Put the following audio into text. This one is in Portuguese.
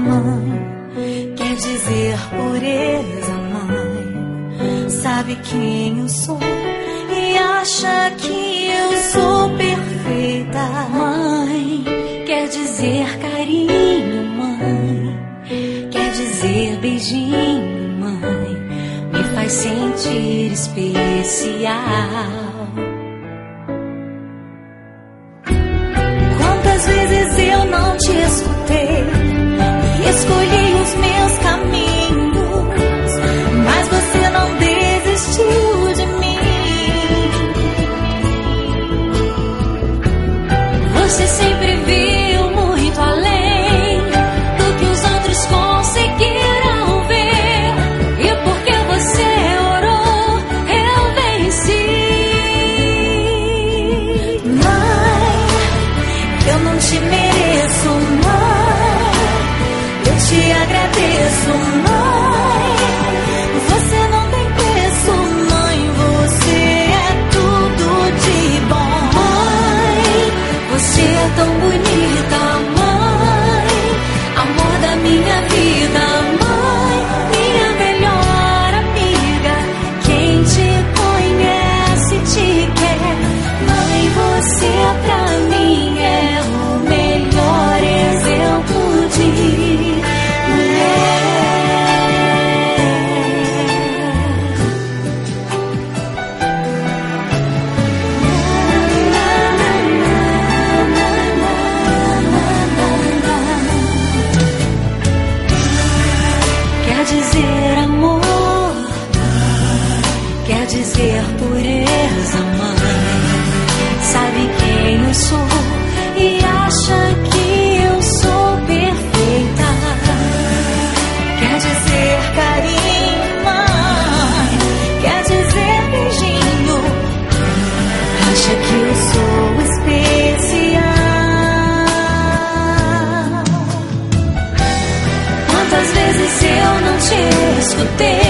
mãe, quer dizer pureza, mãe. Sabe quem eu sou e acha que eu sou perfeita, mãe. Quer dizer carinho, mãe. Quer dizer beijinho, mãe. Me faz sentir especial. Quantas vezes eu não te escutei e escolhi os meus caminhos, mas você não desistiu de mim. Você sempre viu muito além do que os outros conseguiram ver, e porque você orou, eu venci. Mãe, eu não te mereço, mãe. Eu te agradeço, mãe. Você não tem preço, mãe. Você é tudo de bom, mãe. Você é tão bonita, mãe. Amor da minha vida, mãe. Minha melhor amiga. Quem te conhece te quer, mãe. Você pra mim é o melhor exemplo de mulher. Quer dizer amor, quer dizer pureza, mãe. Sabe quem eu sou e acha que eu sou perfeita. Quer dizer carinho, mãe. Quer dizer beijinho. Acha que eu sou especial. Quantas vezes eu não te escutei